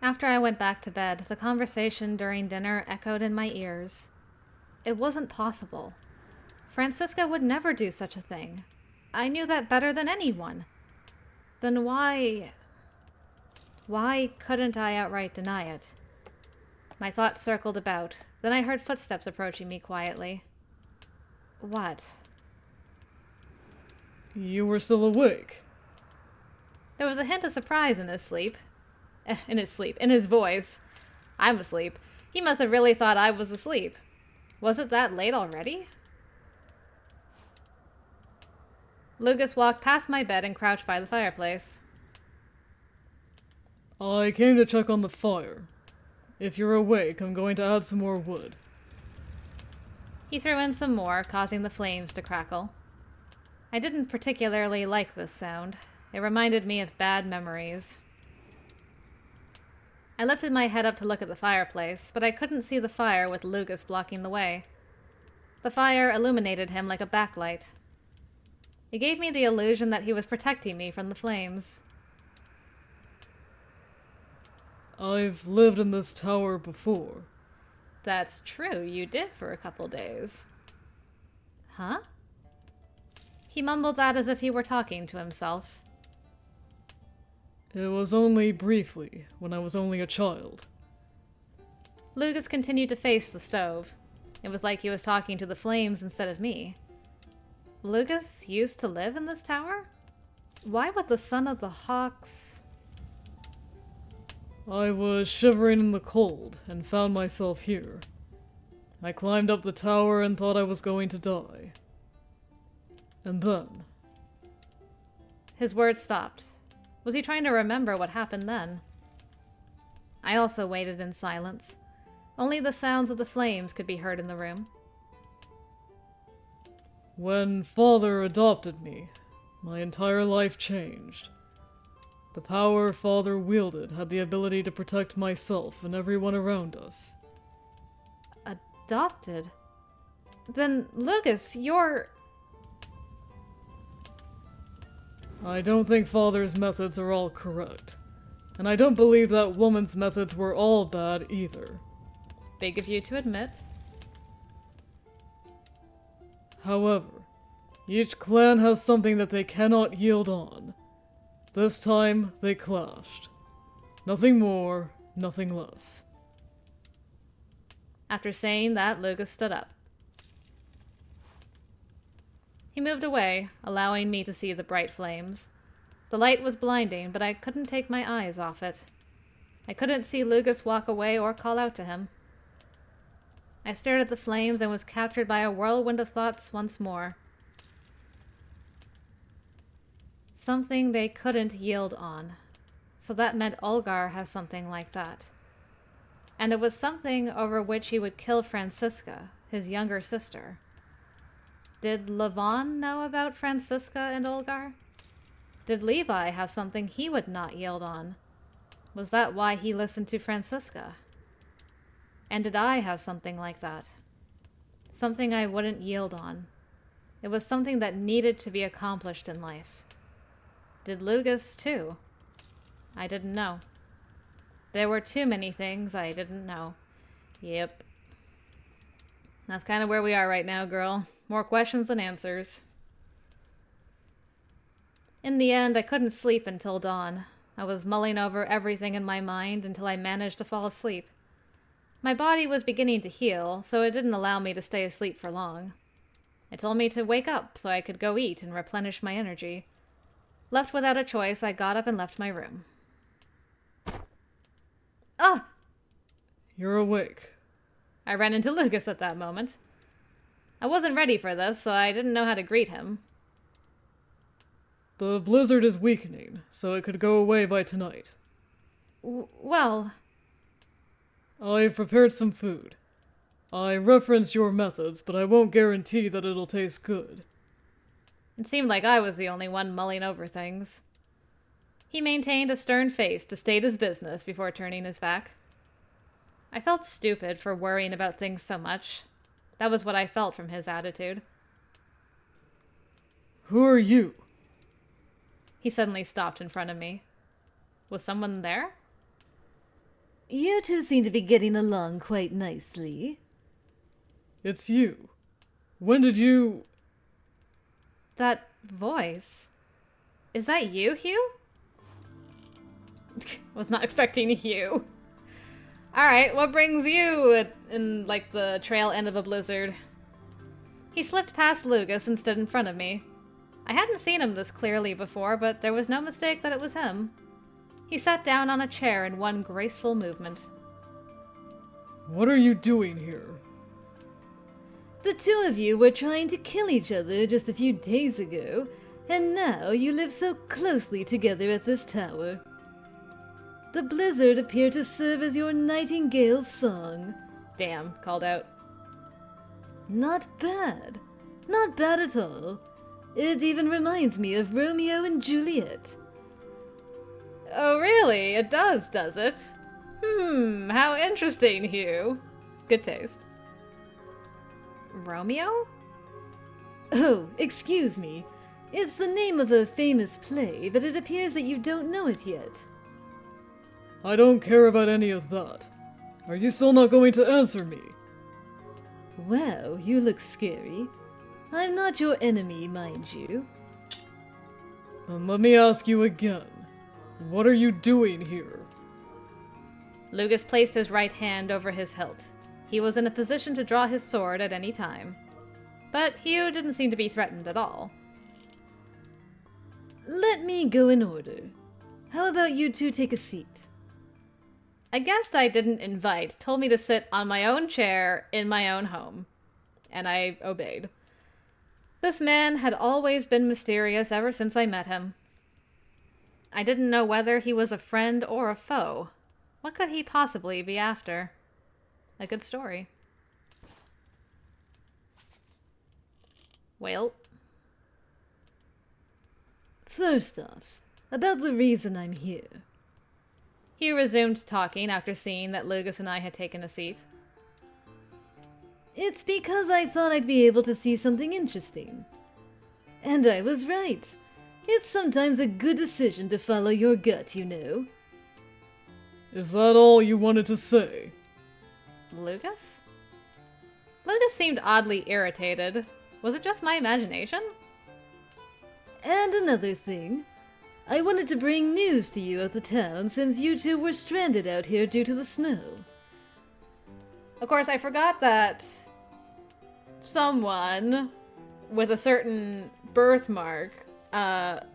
After I went back to bed, the conversation during dinner echoed in my ears. It wasn't possible. Francisca would never do such a thing. I knew that better than anyone. Then why couldn't I outright deny it? My thoughts circled about. Then I heard footsteps approaching me quietly. What? You were still awake. There was a hint of surprise in his voice. I'm asleep. He must have really thought I was asleep. Was it that late already? Lugus walked past my bed and crouched by the fireplace. I came to check on the fire. If you're awake, I'm going to add some more wood. He threw in some more, causing the flames to crackle. I didn't particularly like this sound. It reminded me of bad memories. I lifted my head up to look at the fireplace, but I couldn't see the fire with Lugus blocking the way. The fire illuminated him like a backlight. It gave me the illusion that he was protecting me from the flames. I've lived in this tower before. That's true, you did for a couple days. Huh? He mumbled that as if he were talking to himself. It was only briefly, when I was only a child. Lugus continued to face the stove. It was like he was talking to the flames instead of me. Lugus used to live in this tower? Why would the son of the Hawks... I was shivering in the cold and found myself here. I climbed up the tower and thought I was going to die. And then... His words stopped. Was he trying to remember what happened then? I also waited in silence. Only the sounds of the flames could be heard in the room. When Father adopted me, my entire life changed. The power Father wielded had the ability to protect myself and everyone around us. Adopted? Then, Lugus, you're... I don't think Father's methods are all correct. And I don't believe that woman's methods were all bad either. Big of you to admit. However, each clan has something that they cannot yield on. This time, they clashed. Nothing more, nothing less. After saying that, Lugus stood up. He moved away, allowing me to see the bright flames. The light was blinding, but I couldn't take my eyes off it. I couldn't see Lugus walk away or call out to him. I stared at the flames and was captured by a whirlwind of thoughts once more. Something they couldn't yield on. So that meant Olgar has something like that. And it was something over which he would kill Francisca, his younger sister. Did Levon know about Francisca and Olgar? Did Levi have something he would not yield on? Was that why he listened to Francisca? And did I have something like that? Something I wouldn't yield on. It was something that needed to be accomplished in life. Did Lugus, too? I didn't know. There were too many things I didn't know. Yep. That's kind of where we are right now, girl. More questions than answers. In the end, I couldn't sleep until dawn. I was mulling over everything in my mind until I managed to fall asleep. My body was beginning to heal, so it didn't allow me to stay asleep for long. It told me to wake up so I could go eat and replenish my energy. Left without a choice, I got up and left my room. Ah! You're awake. I ran into Lugus at that moment. I wasn't ready for this, so I didn't know how to greet him. The blizzard is weakening, so it could go away by tonight. Well... I've prepared some food. I reference your methods, but I won't guarantee that it'll taste good. It seemed like I was the only one mulling over things. He maintained a stern face to state his business before turning his back. I felt stupid for worrying about things so much. That was what I felt from his attitude. Who are you? He suddenly stopped in front of me. Was someone there? You two seem to be getting along quite nicely. It's you. When did you... That voice. Is that you, Hugh? Was not expecting Hugh. Alright, what brings you in, like, the trail end of a blizzard? He slipped past Lugus and stood in front of me. I hadn't seen him this clearly before, but there was no mistake that it was him. He sat down on a chair in one graceful movement. What are you doing here? The two of you were trying to kill each other just a few days ago, and now you live so closely together at this tower. The blizzard appeared to serve as your nightingale's song. Damn, called out. Not bad. Not bad at all. It even reminds me of Romeo and Juliet. Oh really? It does it? How interesting, Hugh. Good taste. Romeo? Oh, excuse me. It's the name of a famous play, but it appears that you don't know it yet. I don't care about any of that. Are you still not going to answer me? Wow, you look scary. I'm not your enemy, mind you. Then let me ask you again. What are you doing here? Lugus placed his right hand over his hilt. He was in a position to draw his sword at any time. But Hugh didn't seem to be threatened at all. Let me go in order. How about you two take a seat? A guest I didn't invite told me to sit on my own chair in my own home. And I obeyed. This man had always been mysterious ever since I met him. I didn't know whether he was a friend or a foe. What could he possibly be after? A good story. Well, First off, about the reason I'm here. Hugh resumed talking after seeing that Lugus and I had taken a seat. It's because I thought I'd be able to see something interesting. And I was right. It's sometimes a good decision to follow your gut, you know. Is that all you wanted to say? Lugus? Lugus seemed oddly irritated. Was it just my imagination? And another thing. I wanted to bring news to you of the town since you two were stranded out here due to the snow. Of course, I forgot that someone with a certain birthmark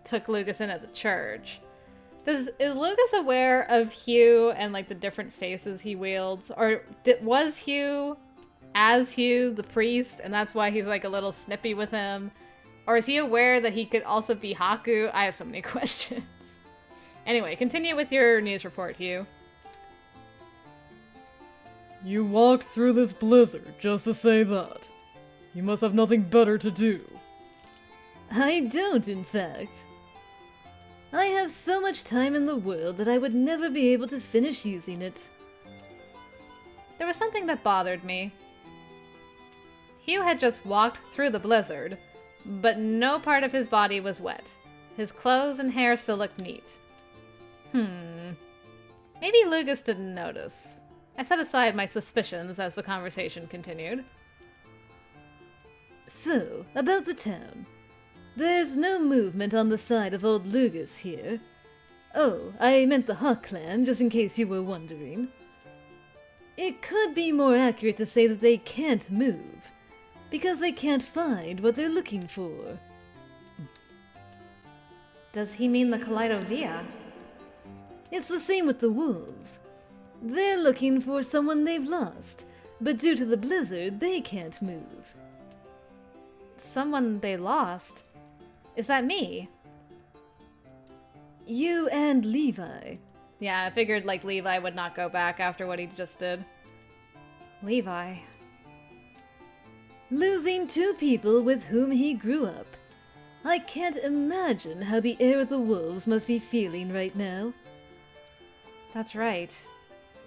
took Lugus in at the church. Is Lugus aware of Hugh and like the different faces he wields? Or was Hugh as Hugh the priest and that's why he's like a little snippy with him? Or is he aware that he could also be Haku? I have so many questions. Anyway, continue with your news report, Hugh. You walked through this blizzard just to say that. You must have nothing better to do. I don't, in fact. I have so much time in the world that I would never be able to finish using it. There was something that bothered me. Hugh had just walked through the blizzard, but no part of his body was wet. His clothes and hair still looked neat. Maybe Lugus didn't notice. I set aside my suspicions as the conversation continued. So, about the town. There's no movement on the side of old Lugus here. Oh, I meant the Hawk clan, just in case you were wondering. It could be more accurate to say that they can't move, because they can't find what they're looking for. Does he mean the Kaleidovia? It's the same with the wolves. They're looking for someone they've lost, but due to the blizzard, they can't move. Someone they lost? Is that me? You and Levi. Yeah, I figured like Levi would not go back after what he just did. Levi. Losing two people with whom he grew up. I can't imagine how the heir of the wolves must be feeling right now. That's right.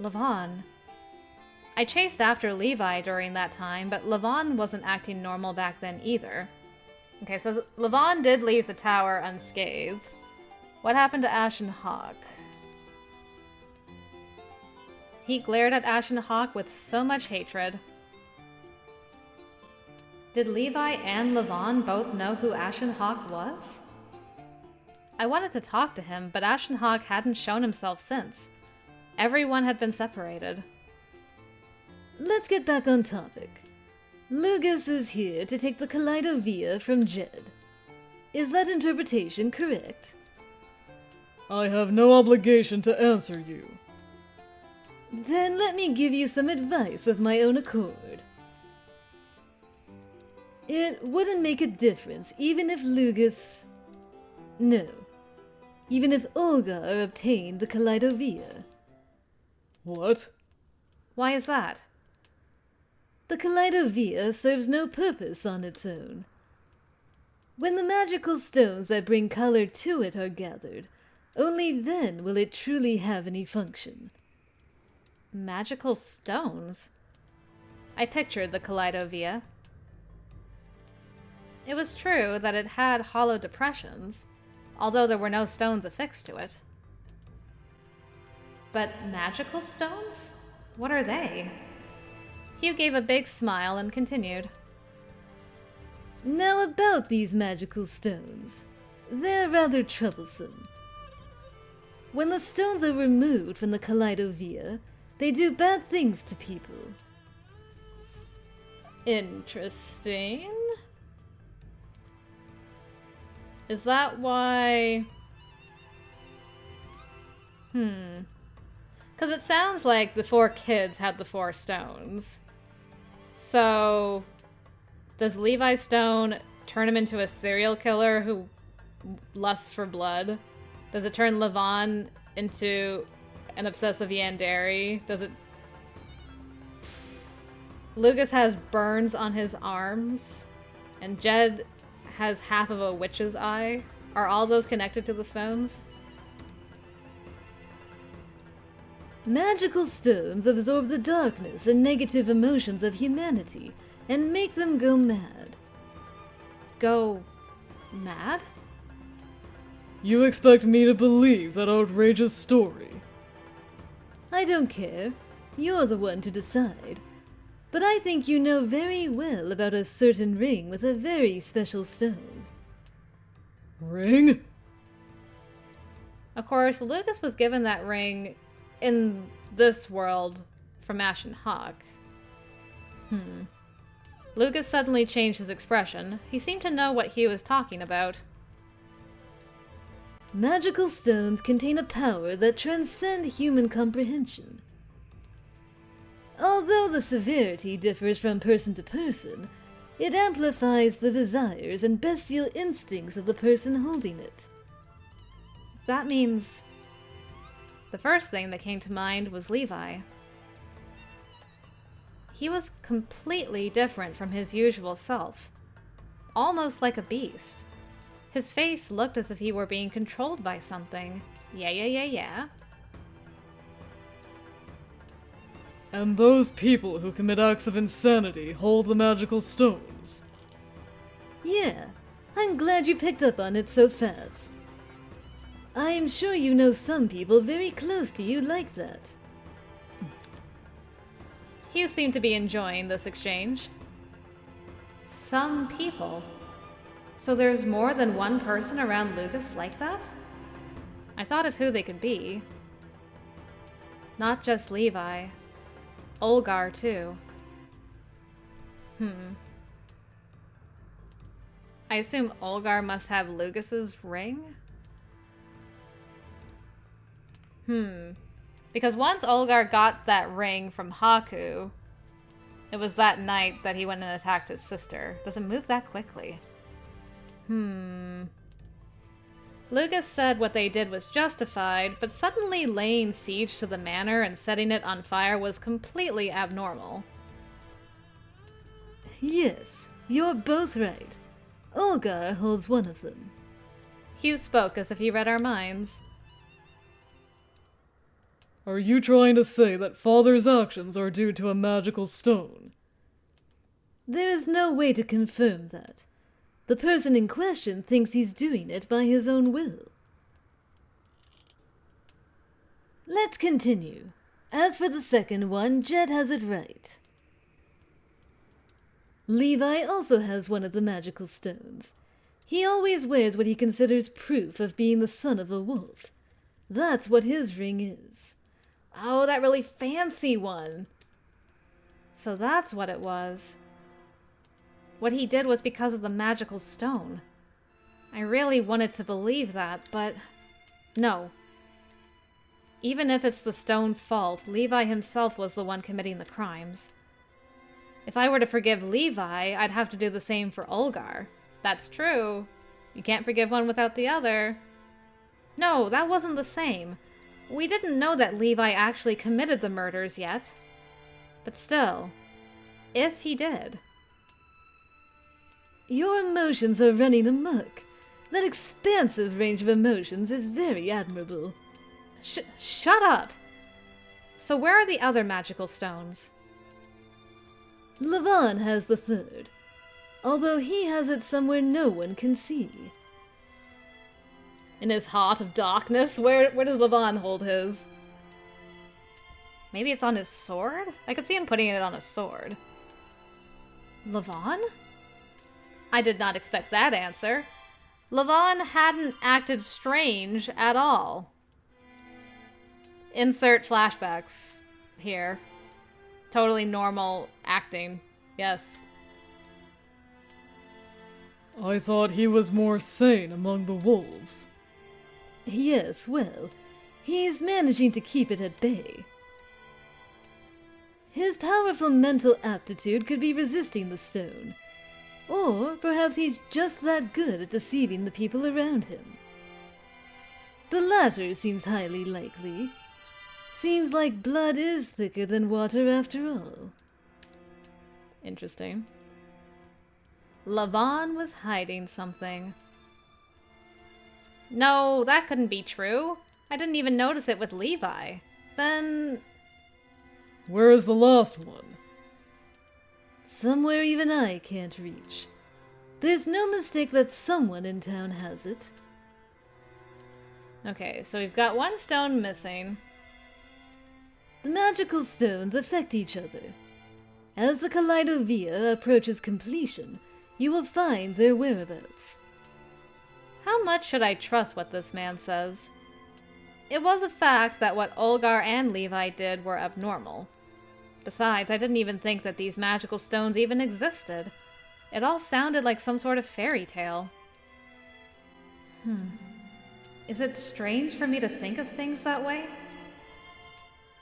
Levon. I chased after Levi during that time, but Levon wasn't acting normal back then either. Okay, so Levon did leave the tower unscathed. What happened to Ashen Hawk? He glared at Ashen Hawk with so much hatred. Did Levi and Levon both know who Ashen Hawk was? I wanted to talk to him, but Ashen Hawk hadn't shown himself since. Everyone had been separated. Let's get back on topic. Lugus is here to take the Kaleidovia from Jed. Is that interpretation correct? I have no obligation to answer you. Then let me give you some advice of my own accord. It wouldn't make a difference even if Lugus... No. Even if Olgar obtained the Kaleidovia. What? Why is that? The Kaleidovia serves no purpose on its own. When the magical stones that bring color to it are gathered, only then will it truly have any function. Magical stones? I pictured the Kaleidovia. It was true that it had hollow depressions, although there were no stones affixed to it. But magical stones? What are they? Hugh gave a big smile and continued. Now about these magical stones. They're rather troublesome. When the stones are removed from the Kaleidovia, they do bad things to people. Interesting. Is that why... Because it sounds like the 4 kids had the 4 stones. So, does Levi Stone turn him into a serial killer who lusts for blood? Does it turn Levon into an obsessive yandere? Does it... Lugus has burns on his arms, and Jed has half of a witch's eye. Are all those connected to the stones? Magical stones absorb the darkness and negative emotions of humanity and make them go mad. Go... mad? You expect me to believe that outrageous story? I don't care. You're the one to decide. But I think you know very well about a certain ring with a very special stone. Ring? Of course, Lugus was given that ring in this world from Ashen Hawk. Lugus suddenly changed his expression. He seemed to know what Hugh was talking about. Magical stones contain a power that transcends human comprehension. Although the severity differs from person to person, it amplifies the desires and bestial instincts of the person holding it. That means... The first thing that came to mind was Levi. He was completely different from his usual self. Almost like a beast. His face looked as if he were being controlled by something. Yeah. And those people who commit acts of insanity hold the magical stones. Yeah, I'm glad you picked up on it so fast. I'm sure you know some people very close to you like that. Hugh seemed to be enjoying this exchange. Some people? So there's more than one person around Lugus like that? I thought of who they could be. Not just Levi. Olgar, too. I assume Olgar must have Lugus's ring? Because once Olgar got that ring from Haku, it was that night that he went and attacked his sister. Does it move that quickly? Lugus said what they did was justified, but suddenly laying siege to the manor and setting it on fire was completely abnormal. Yes, you're both right. Olgar holds one of them. Hugh spoke as if he read our minds. Are you trying to say that Father's actions are due to a magical stone? There is no way to confirm that. The person in question thinks he's doing it by his own will. Let's continue. As for the second one, Jed has it right. Levi also has one of the magical stones. He always wears what he considers proof of being the son of a wolf. That's what his ring is. Oh, that really fancy one. So that's what it was. What he did was because of the magical stone. I really wanted to believe that, but no. Even if it's the stone's fault, Levi himself was the one committing the crimes. If I were to forgive Levi, I'd have to do the same for Olgar. That's true. You can't forgive one without the other. No, that wasn't the same. We didn't know that Levi actually committed the murders yet. But still, if he did. Your emotions are running amok. That expansive range of emotions is very admirable. Shut up! So where are the other magical stones? Levon has the third, although he has it somewhere no one can see. In his heart of darkness? Where does Levon hold his? Maybe it's on his sword? I could see him putting it on a sword. Levon? I did not expect that answer. Levon hadn't acted strange at all. Insert flashbacks here. Totally normal acting. Yes. I thought he was more sane among the wolves. Yes, well, he's managing to keep it at bay. His powerful mental aptitude could be resisting the stone. Or perhaps he's just that good at deceiving the people around him. The latter seems highly likely. Seems like blood is thicker than water after all. Interesting. Levon was hiding something. No, that couldn't be true. I didn't even notice it with Levi. Then... Where is the last one? Somewhere even I can't reach. There's no mistake that someone in town has it. Okay, so we've got one stone missing. The magical stones affect each other. As the Kaleidovia approaches completion, you will find their whereabouts. How much should I trust what this man says? It was a fact that what Olgar and Levi did were abnormal. Besides, I didn't even think that these magical stones even existed. It all sounded like some sort of fairy tale. Is it strange for me to think of things that way?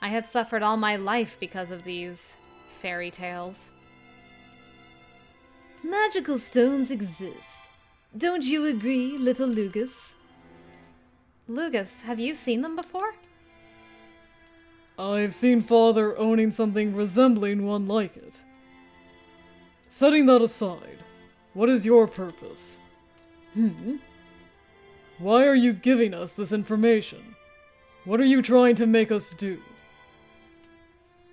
I had suffered all my life because of these fairy tales. Magical stones exist. Don't you agree, little Lugus? Lugus, have you seen them before? I've seen Father owning something resembling one like it. Setting that aside, what is your purpose? Why are you giving us this information? What are you trying to make us do?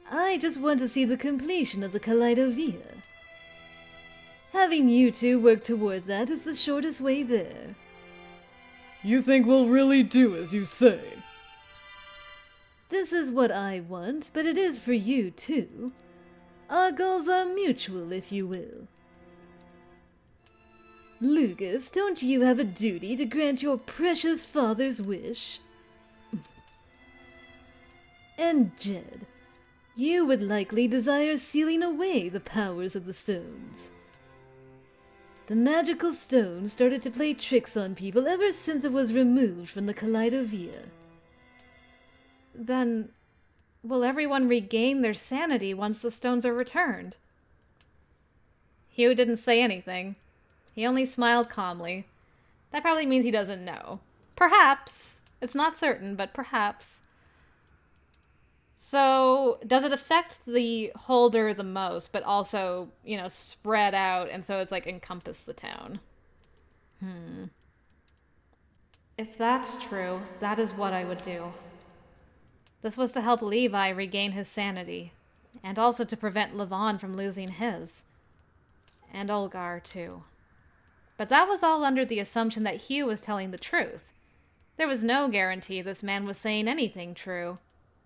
I just want to see the completion of the Kaleidovia. Having you two work toward that is the shortest way there. You think we'll really do as you say? This is what I want, but it is for you too. Our goals are mutual, if you will. Lugus, don't you have a duty to grant your precious father's wish? And Jed, you would likely desire sealing away the powers of the stones. The magical stone started to play tricks on people ever since it was removed from the Kaleidovia. Then, will everyone regain their sanity once the stones are returned? Hugh didn't say anything. He only smiled calmly. That probably means he doesn't know. Perhaps. It's not certain, but perhaps. So, does it affect the holder the most, but also, spread out, and so it's like encompass the town? If that's true, that is what I would do. This was to help Levi regain his sanity, and also to prevent Levon from losing his. And Olgar, too. But that was all under the assumption that Hugh was telling the truth. There was no guarantee this man was saying anything true.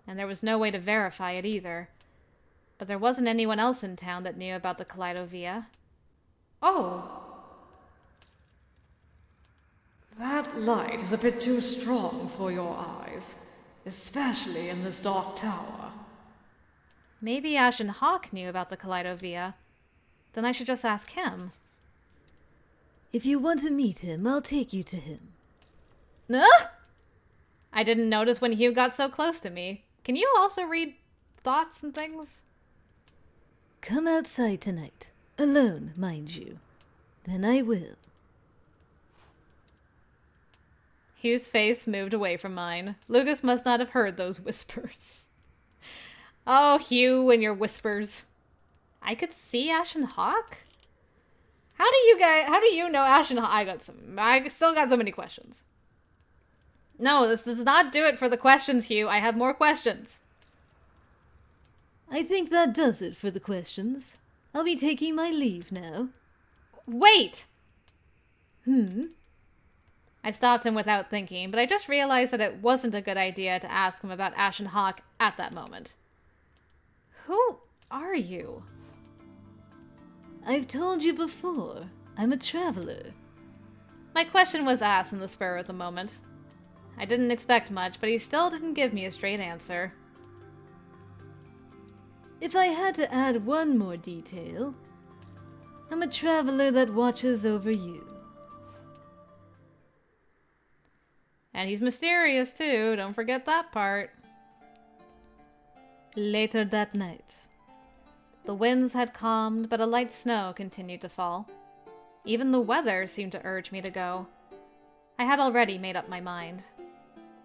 and there was no way to verify it either. But there wasn't anyone else in town that knew about the Kaleidovia. Oh! That light is a bit too strong for your eyes, especially in this dark tower. Maybe Ashen Hawk knew about the Kaleidovia. Then I should just ask him. If you want to meet him, I'll take you to him. I didn't notice when Hugh got so close to me. Can you also read thoughts and things? Come outside tonight. Alone, mind you. Then I will. Hugh's face moved away from mine. Lugus must not have heard those whispers. Oh, Hugh and your whispers. I could see Ashen Hawk? How do you know Ashen Hawk? I still got so many questions. No, this does not do it for the questions, Hugh. I have more questions. I think that does it for the questions. I'll be taking my leave now. Wait! I stopped him without thinking, but I just realized that it wasn't a good idea to ask him about Ashen Hawk at that moment. Who are you? I've told you before. I'm a traveler. My question was asked in the spur of the moment. I didn't expect much, but he still didn't give me a straight answer. If I had to add one more detail, I'm a traveler that watches over you. And he's mysterious too, don't forget that part. Later that night. The winds had calmed, but a light snow continued to fall. Even the weather seemed to urge me to go. I had already made up my mind.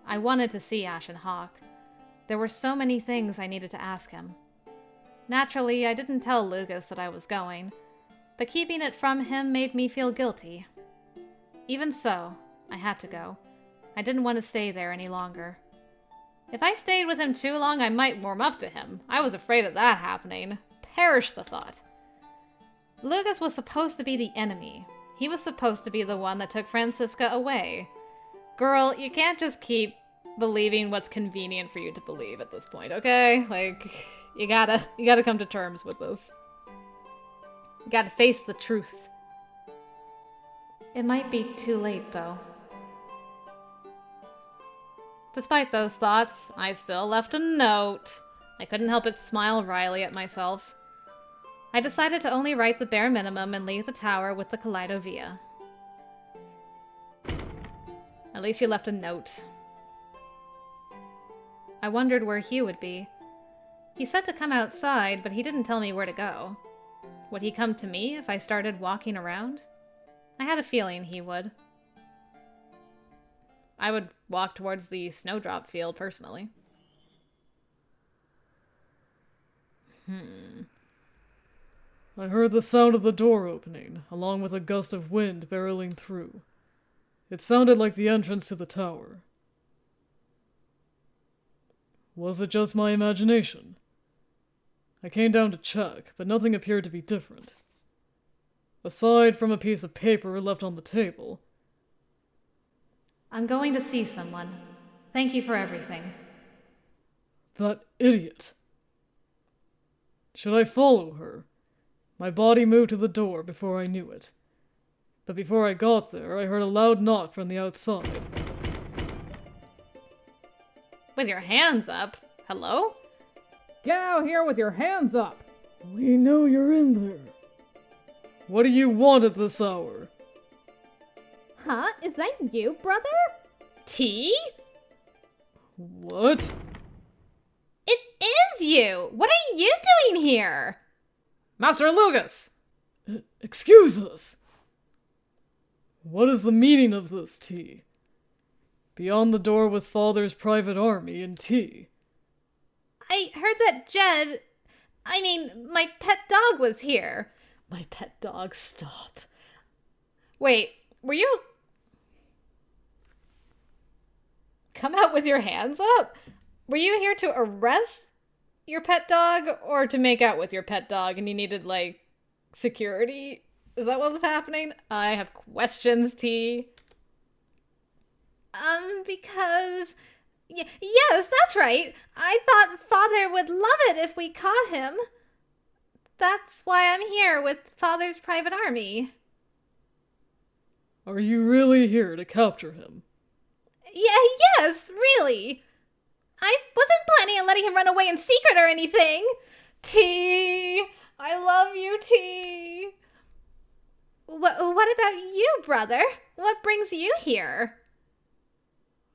I wanted to see Ashen Hawk. There were so many things I needed to ask him. Naturally, I didn't tell Lugus that I was going, but keeping it from him made me feel guilty. Even so, I had to go. I didn't want to stay there any longer. If I stayed with him too long, I might warm up to him. I was afraid of that happening. Perish the thought. Lugus was supposed to be the enemy. He was supposed to be the one that took Francisca away. Girl, you can't just keep believing what's convenient for you to believe at this point, okay? Like, you gotta come to terms with this. You gotta face the truth. It might be too late, though. Despite those thoughts, I still left a note. I couldn't help but smile wryly at myself. I decided to only write the bare minimum and leave the tower with the Kaleidovia. At least you left a note. I wondered where Hugh would be. He said to come outside, but he didn't tell me where to go. Would he come to me if I started walking around? I had a feeling he would. I would walk towards the snowdrop field, personally. I heard the sound of the door opening, along with a gust of wind barreling through. It sounded like the entrance to the tower. Was it just my imagination? I came down to check, but nothing appeared to be different. Aside from a piece of paper left on the table. I'm going to see someone. Thank you for everything. That idiot. Should I follow her? My body moved to the door before I knew it. But before I got there, I heard a loud knock from the outside. With your hands up? Hello? Get out here with your hands up! We know you're in there. What do you want at this hour? Huh? Is that you, brother? Tea? What? It is you! What are you doing here? Master Lugus! Excuse us! What is the meaning of this tea? Beyond the door was Father's private army and tea. I heard that my pet dog was here. My pet dog, stop. Wait, were you... Come out with your hands up? Were you here to arrest your pet dog or to make out with your pet dog and you needed, like, security? Is that what was happening? I have questions, T. Because Yes, that's right. I thought Father would love it if we caught him. That's why I'm here with Father's private army. Are you really here to capture him? Yes, really. I wasn't planning on letting him run away in secret or anything. T, I love you, T. What about you, brother? What brings you here?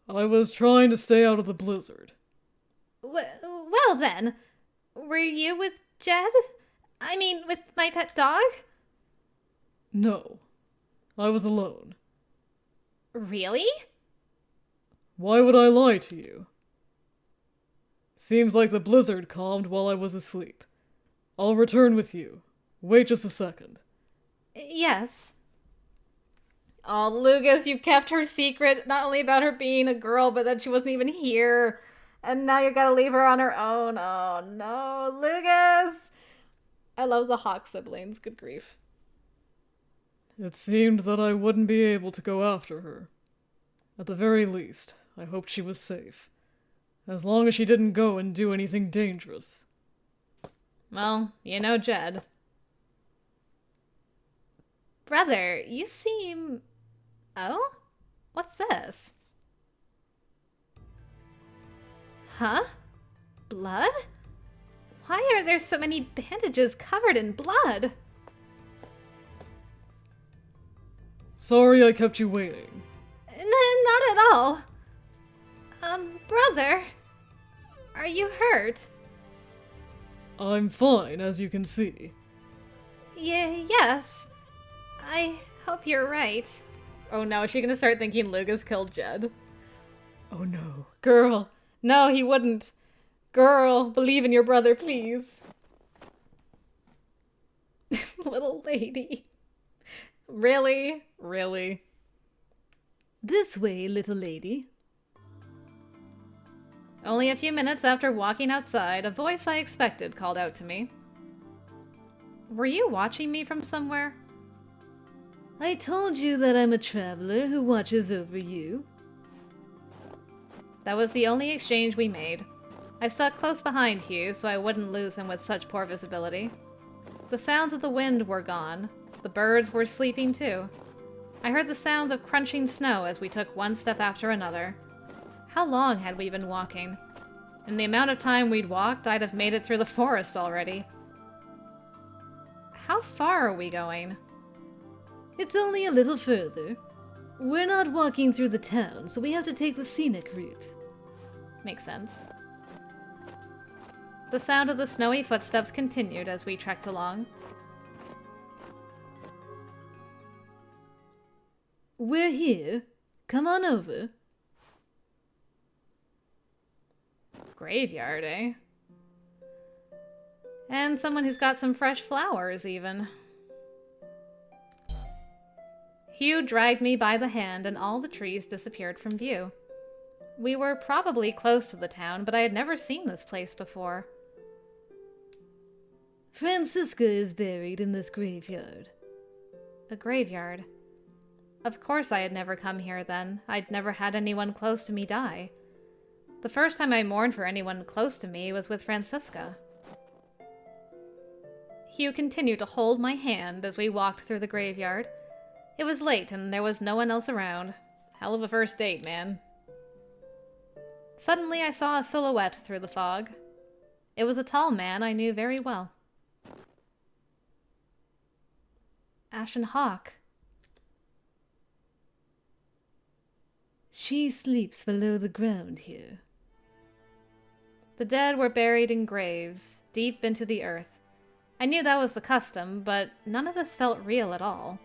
I was trying to stay out of the blizzard. Well then, were you with Jed? I mean, with my pet dog? No, I was alone. Really? Why would I lie to you? Seems like the blizzard calmed while I was asleep. I'll return with you. Wait just a second. Yes. Oh, Lugus, you kept her secret, not only about her being a girl, but that she wasn't even here. And now you gotta leave her on her own. Oh, no, Lugus! I love the Hawk siblings. Good grief. It seemed that I wouldn't be able to go after her. At the very least, I hoped she was safe. As long as she didn't go and do anything dangerous. Well, you know Jed. Brother, you seem... Oh? What's this? Huh? Blood? Why are there so many bandages covered in blood? Sorry I kept you waiting. Not at all. Brother, are you hurt? I'm fine, as you can see. Yes. I hope you're right. Oh no, is she gonna start thinking Lugus killed Jed? Oh no. Girl. No, he wouldn't. Girl, believe in your brother, please. Little lady. Really? Really? This way, little lady. Only a few minutes after walking outside, a voice I expected called out to me. Were you watching me from somewhere? I told you that I'm a traveler who watches over you. That was the only exchange we made. I stuck close behind Hugh so I wouldn't lose him with such poor visibility. The sounds of the wind were gone. The birds were sleeping too. I heard the sounds of crunching snow as we took one step after another. How long had we been walking? In the amount of time we'd walked, I'd have made it through the forest already. How far are we going? It's only a little further. We're not walking through the town, so we have to take the scenic route. Makes sense. The sound of the snowy footsteps continued as we trekked along. We're here. Come on over. Graveyard, eh? And someone who's got some fresh flowers, even. Hugh dragged me by the hand and all the trees disappeared from view. We were probably close to the town, but I had never seen this place before. Francisca is buried in this graveyard. A graveyard. Of course I had never come here then. I'd never had anyone close to me die. The first time I mourned for anyone close to me was with Francisca. Hugh continued to hold my hand as we walked through the graveyard. It was late and there was no one else around. Hell of a first date, man. Suddenly I saw a silhouette through the fog. It was a tall man I knew very well. Ashen Hawk. She sleeps below the ground here. The dead were buried in graves, deep into the earth. I knew that was the custom, but none of this felt real at all.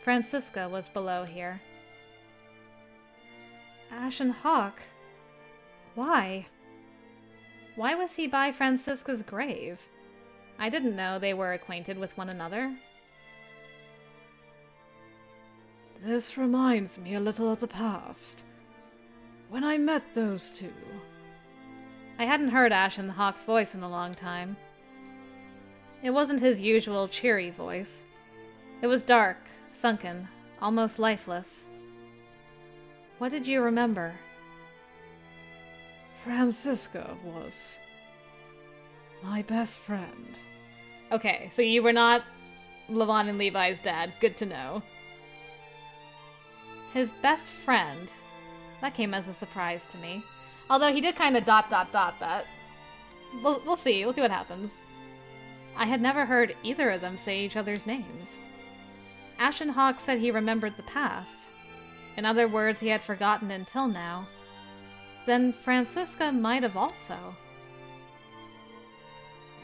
Francisca was below here. Ashen Hawk? Why? Why was he by Francisca's grave? I didn't know they were acquainted with one another. This reminds me a little of the past. When I met those two. I hadn't heard Ashen Hawk's voice in a long time. It wasn't his usual cheery voice. It was dark, sunken, almost lifeless. What did you remember? Francisca was my best friend. Okay, so you were not Levon and Levi's dad. Good to know. His best friend. That came as a surprise to me. Although he did kind of ... that. We'll see. We'll see what happens. I had never heard either of them say each other's names. Ashen Hawk said he remembered the past. In other words, he had forgotten until now. Then Francisca might have also.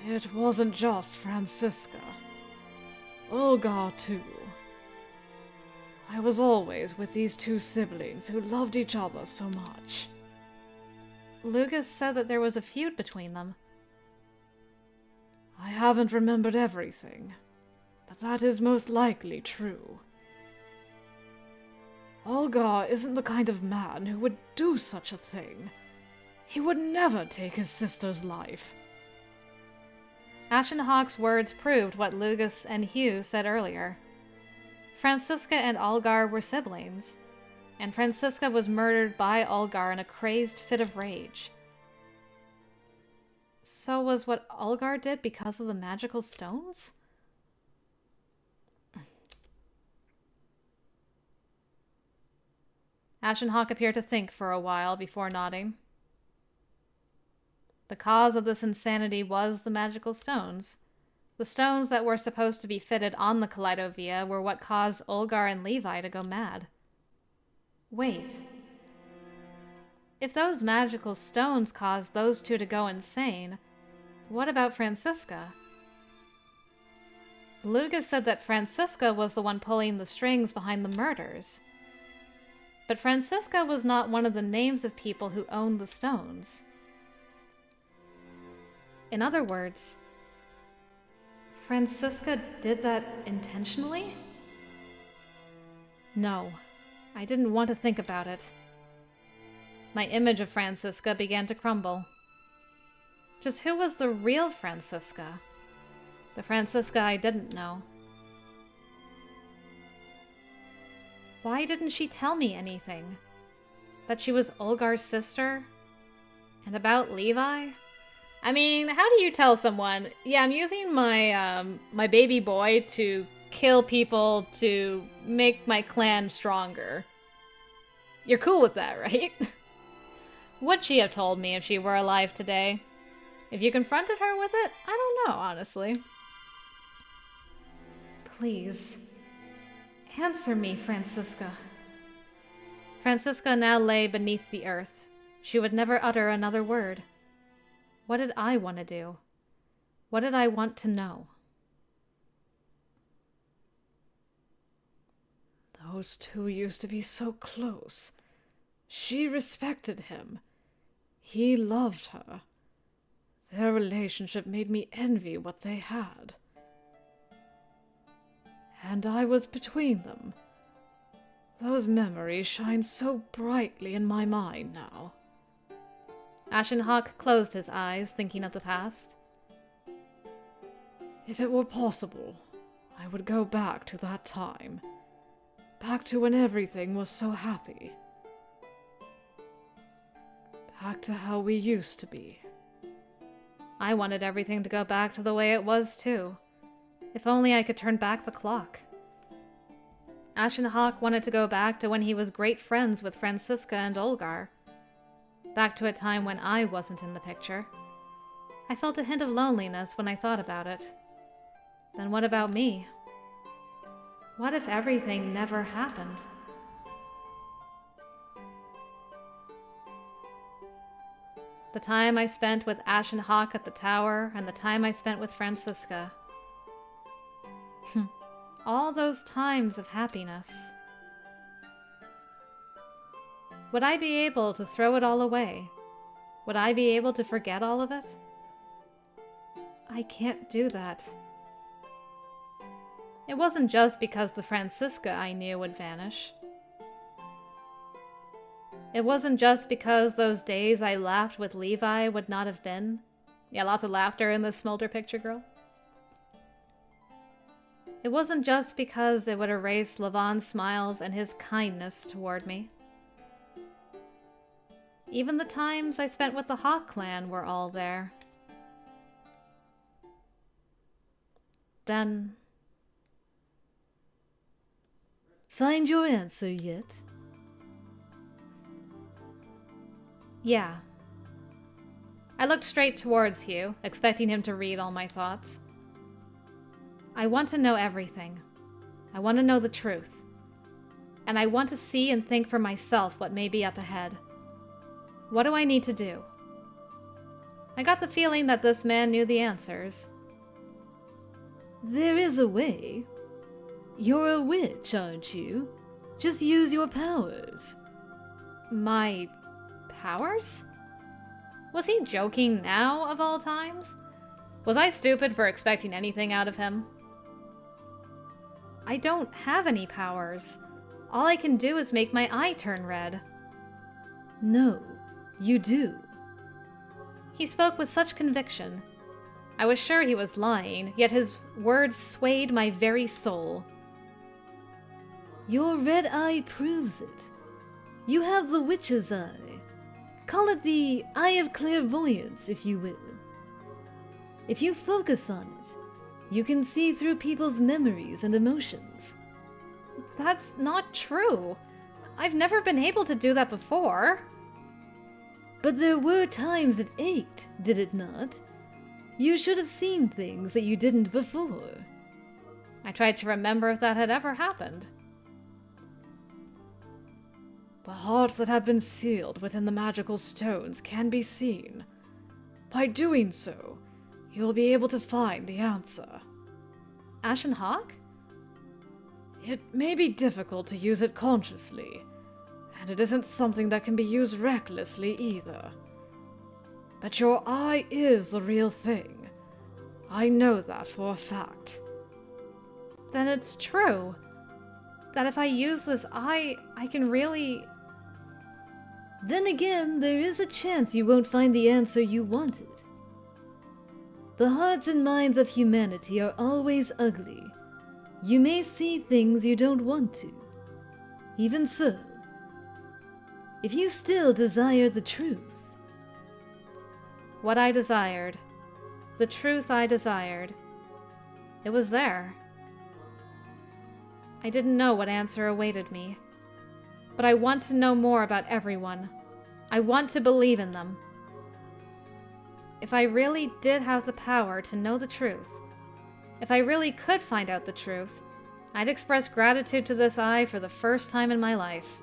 It wasn't just Francisca. Olga, too. I was always with these two siblings who loved each other so much. Lugus said that there was a feud between them. I haven't remembered everything, but that is most likely true. Olga isn't the kind of man who would do such a thing. He would never take his sister's life. Ashen Hawk's words proved what Lugus and Hugh said earlier. Francisca and Algar were siblings, and Francisca was murdered by Algar in a crazed fit of rage. So was what Algar did because of the magical stones? Ashen Hawk appeared to think for a while before nodding. The cause of this insanity was the magical stones. The stones that were supposed to be fitted on the Kaleidovia were what caused Olgar and Levi to go mad. Wait. If those magical stones caused those two to go insane, what about Francisca? Lugus said that Francisca was the one pulling the strings behind the murders. But Francisca was not one of the names of people who owned the stones. In other words, Francisca did that intentionally? No, I didn't want to think about it. My image of Francisca began to crumble. Just who was the real Francisca? The Francisca I didn't know. Why didn't she tell me anything? That she was Olgar's sister? And about Levi? I mean, how do you tell someone, yeah, I'm using my my baby boy to kill people to make my clan stronger? You're cool with that, right? Would she have told me if she were alive today? If you confronted her with it? I don't know, honestly. Please, answer me, Francisca. Francisca now lay beneath the earth. She would never utter another word. What did I want to do? What did I want to know? Those two used to be so close. She respected him. He loved her. Their relationship made me envy what they had. And I was between them. Those memories shine so brightly in my mind now. Ashen Hawk closed his eyes, thinking of the past. If it were possible, I would go back to that time. Back to when everything was so happy. Back to how we used to be. I wanted everything to go back to the way it was, too. If only I could turn back the clock. Ashen Hawk wanted to go back to when he was great friends with Francisca and Olgar. Back to a time when I wasn't in the picture. I felt a hint of loneliness when I thought about it. Then what about me? What if everything never happened? The time I spent with Ashen Hawk at the tower and the time I spent with Francisca. All those times of happiness. Would I be able to throw it all away? Would I be able to forget all of it? I can't do that. It wasn't just because the Francisca I knew would vanish. It wasn't just because those days I laughed with Levi would not have been. Yeah, lots of laughter in this smolder picture, girl. It wasn't just because it would erase Lavon's smiles and his kindness toward me. Even the times I spent with the Hawk clan were all there. Then... Find your answer yet? Yeah. I looked straight towards Hugh, expecting him to read all my thoughts. I want to know everything. I want to know the truth. And I want to see and think for myself what may be up ahead. What do I need to do? I got the feeling that this man knew the answers. There is a way. You're a witch, aren't you? Just use your powers. My powers? Was he joking now, of all times? Was I stupid for expecting anything out of him? I don't have any powers. All I can do is make my eye turn red. No, you do. He spoke with such conviction. I was sure he was lying, yet his words swayed my very soul. Your red eye proves it. You have the witch's eye. Call it the eye of clairvoyance, if you will. If you focus on it, you can see through people's memories and emotions. That's not true. I've never been able to do that before. But there were times it ached, did it not? You should have seen things that you didn't before. I tried to remember if that had ever happened. The hearts that have been sealed within the magical stones can be seen. By doing so, you will be able to find the answer. Ashen Hawk? It may be difficult to use it consciously, and it isn't something that can be used recklessly either. But your eye is the real thing. I know that for a fact. Then it's true. That if I use this eye, I can really... Then again, there is a chance you won't find the answer you wanted. The hearts and minds of humanity are always ugly. You may see things you don't want to. Even so, if you still desire the truth... What I desired. The truth I desired. It was there. I didn't know what answer awaited me. But I want to know more about everyone. I want to believe in them. If I really did have the power to know the truth, if I really could find out the truth, I'd express gratitude to this eye for the first time in my life.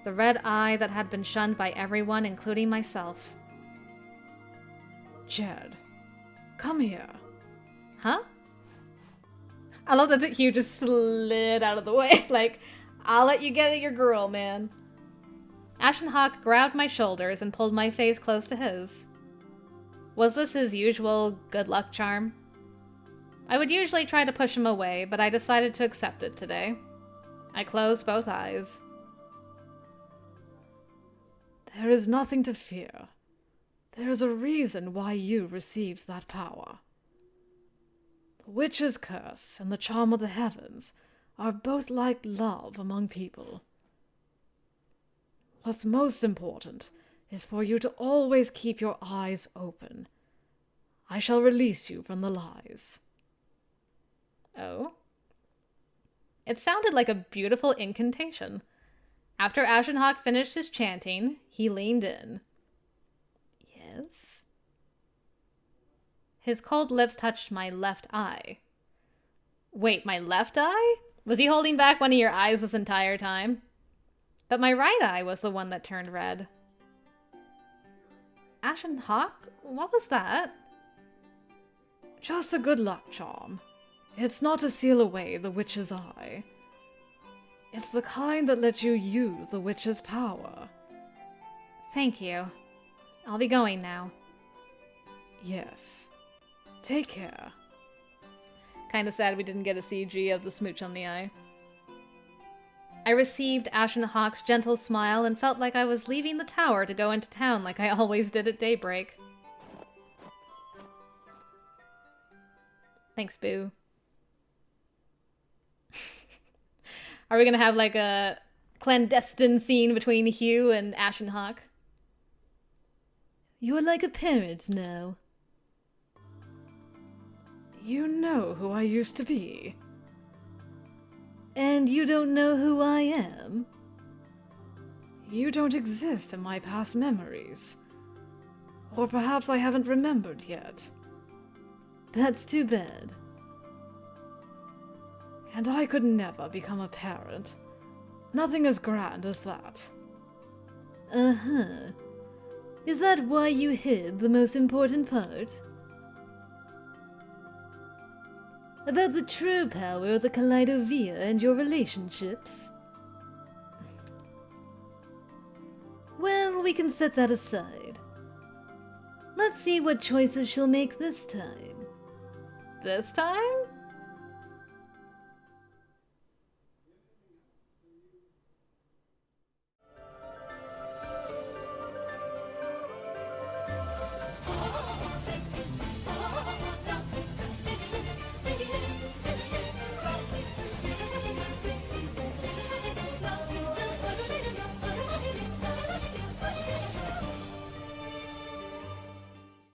The red eye that had been shunned by everyone, including myself. Jed, come here. Huh? I love that Hugh just slid out of the way. Like, I'll let you get at your girl, man. Ashen Hawk grabbed my shoulders and pulled my face close to his. Was this his usual good luck charm? I would usually try to push him away, but I decided to accept it today. I closed both eyes. There is nothing to fear. There is a reason why you received that power. The witch's curse and the charm of the heavens are both like love among people. What's most important is for you to always keep your eyes open. I shall release you from the lies. Oh? It sounded like a beautiful incantation. After Ashen Hawk finished his chanting, he leaned in. Yes? His cold lips touched my left eye. Wait, my left eye? Was he holding back one of your eyes this entire time? But my right eye was the one that turned red. Ashen Hawk? What was that? Just a good luck charm. It's not to seal away the witch's eye. It's the kind that lets you use the witch's power. Thank you. I'll be going now. Yes. Take care. Kinda sad we didn't get a CG of the smooch on the eye. I received Ashen Hawk's gentle smile and felt like I was leaving the tower to go into town like I always did at daybreak. Thanks, Boo. Are we gonna have like a clandestine scene between Hugh and Ashen Hawk? You're like a parent now. You know who I used to be. And you don't know who I am? You don't exist in my past memories. Or perhaps I haven't remembered yet. That's too bad. And I could never become a parent. Nothing as grand as that. Uh-huh. Is that why you hid the most important part? About the true power of the Kaleidovia and your relationships? Well, we can set that aside. Let's see what choices she'll make this time. This time?